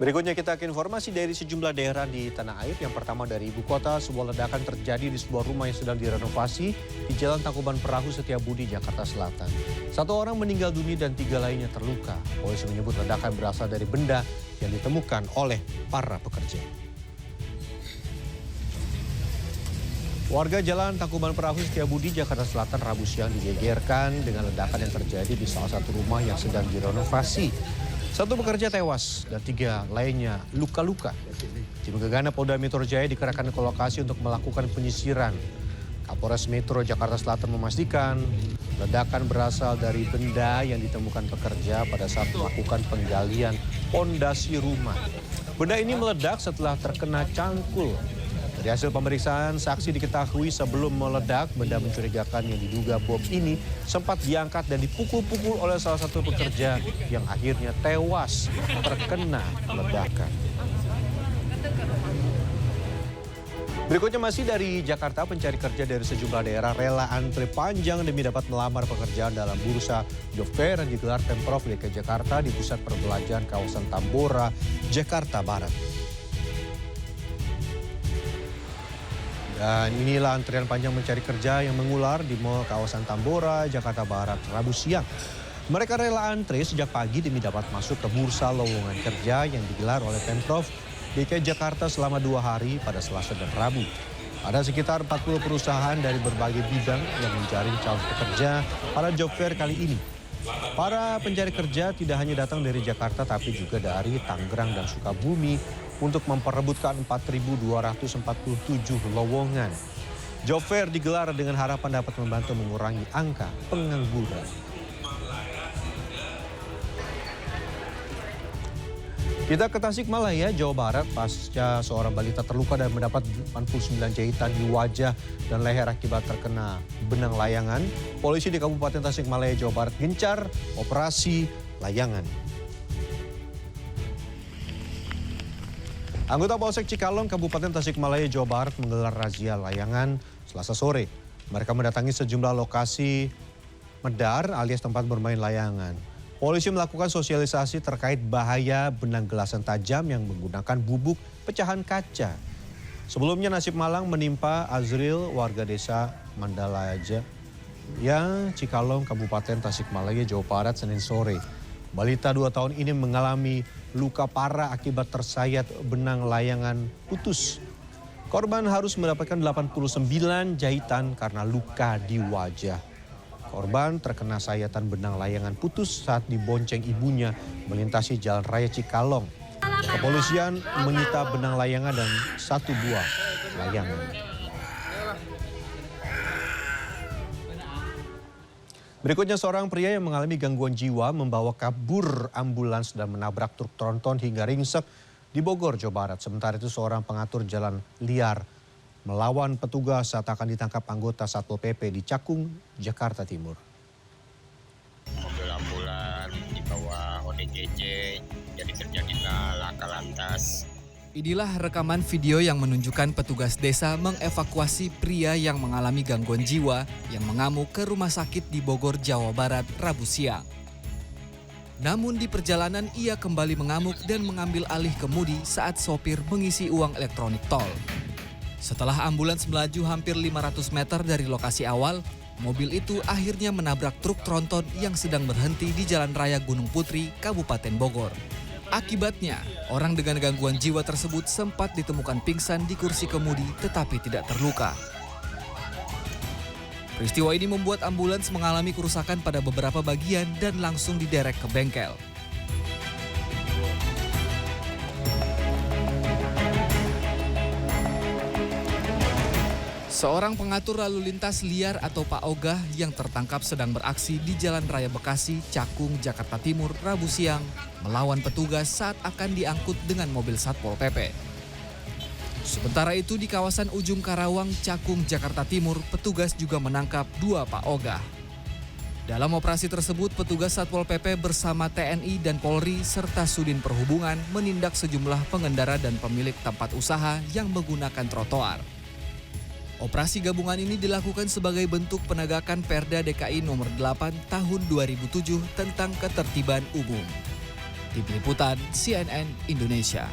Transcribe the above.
Berikutnya kita ke informasi dari sejumlah daerah di tanah air. Yang pertama dari ibu kota, sebuah ledakan terjadi di sebuah rumah yang sedang direnovasi di Jalan Tangkuban Perahu Setiabudi, Jakarta Selatan. 1 orang meninggal dunia dan 3 lainnya terluka. Polisi menyebut ledakan berasal dari benda yang ditemukan oleh para pekerja. Warga Jalan Tangkuban Perahu Setiabudi, Jakarta Selatan Rabu siang digegerkan dengan ledakan yang terjadi di salah satu rumah yang sedang direnovasi. 1 pekerja tewas dan 3 lainnya luka-luka. Tim Gegana Polda Metro Jaya dikerahkan ke lokasi untuk melakukan penyisiran. Kapolres Metro Jakarta Selatan memastikan ledakan berasal dari benda yang ditemukan pekerja pada saat melakukan penggalian pondasi rumah. Benda ini meledak setelah terkena cangkul. Dari hasil pemeriksaan, saksi diketahui sebelum meledak, benda mencurigakan yang diduga bom ini sempat diangkat dan dipukul-pukul oleh salah satu pekerja yang akhirnya tewas terkena ledakan. Berikutnya masih dari Jakarta, pencari kerja dari sejumlah daerah rela antre panjang demi dapat melamar pekerjaan dalam bursa job fair yang digelar Pemprov DKI Jakarta di pusat perbelanjaan kawasan Tambora, Jakarta Barat. Dan inilah antrian panjang mencari kerja yang mengular di Mall kawasan Tambora, Jakarta Barat, Rabu siang. Mereka rela antre sejak pagi demi dapat masuk ke bursa lowongan kerja yang digelar oleh Pemprov DKI Jakarta selama 2 hari pada Selasa dan Rabu. Ada sekitar 40 perusahaan dari berbagai bidang yang menjaring calon pekerja pada job fair kali ini. Para pencari kerja tidak hanya datang dari Jakarta tapi juga dari Tangerang dan Sukabumi untuk memperebutkan 4.247 lowongan. Job fair digelar dengan harapan dapat membantu mengurangi angka pengangguran. Kita ke Tasikmalaya, Jawa Barat, pasca seorang balita terluka dan mendapat 89 jahitan di wajah dan leher akibat terkena benang layangan. Polisi di Kabupaten Tasikmalaya, Jawa Barat gencar operasi layangan. Anggota Polsek Cikalong, Kabupaten Tasikmalaya, Jawa Barat menggelar razia layangan Selasa sore. Mereka mendatangi sejumlah lokasi medar alias tempat bermain layangan. Polisi melakukan sosialisasi terkait bahaya benang gelasan tajam yang menggunakan bubuk pecahan kaca. Sebelumnya nasib malang menimpa Azril, warga desa Mandalaja, yang Cikalong, Kabupaten Tasikmalaya, Jawa Barat, Senin sore. Balita 2 tahun ini mengalami luka parah akibat tersayat benang layangan putus. Korban harus mendapatkan 89 jahitan karena luka di wajah. Korban terkena sayatan benang layangan putus saat dibonceng ibunya melintasi Jalan Raya Cikalong. Kepolisian menyita benang layangan dan 1 buah layangan. Berikutnya seorang pria yang mengalami gangguan jiwa membawa kabur ambulans dan menabrak truk tronton hingga ringsek di Bogor, Jawa Barat. Sementara itu seorang pengatur jalan liar melawan petugas saat akan ditangkap anggota Satpol PP di Cakung, Jakarta Timur. Mobil ambulan dibawa ODGJ, jadi terjadilah laka lantas. Inilah rekaman video yang menunjukkan petugas desa mengevakuasi pria yang mengalami gangguan jiwa yang mengamuk ke rumah sakit di Bogor, Jawa Barat, Rabu siang. Namun di perjalanan ia kembali mengamuk dan mengambil alih kemudi saat sopir mengisi uang elektronik tol. Setelah ambulans melaju hampir 500 meter dari lokasi awal, mobil itu akhirnya menabrak truk tronton yang sedang berhenti di Jalan Raya Gunung Putri, Kabupaten Bogor. Akibatnya, orang dengan gangguan jiwa tersebut sempat ditemukan pingsan di kursi kemudi tetapi tidak terluka. Peristiwa ini membuat ambulans mengalami kerusakan pada beberapa bagian dan langsung diderek ke bengkel. Seorang pengatur lalu lintas liar atau Pak Ogah yang tertangkap sedang beraksi di Jalan Raya Bekasi, Cakung, Jakarta Timur, Rabu siang, melawan petugas saat akan diangkut dengan mobil Satpol PP. Sementara itu di kawasan Ujung Karawang, Cakung, Jakarta Timur, petugas juga menangkap 2 Pak Ogah. Dalam operasi tersebut, petugas Satpol PP bersama TNI dan Polri serta Sudin Perhubungan menindak sejumlah pengendara dan pemilik tempat usaha yang menggunakan trotoar. Operasi gabungan ini dilakukan sebagai bentuk penegakan Perda DKI nomor 8 tahun 2007 tentang ketertiban umum. Tim Liputan CNN Indonesia.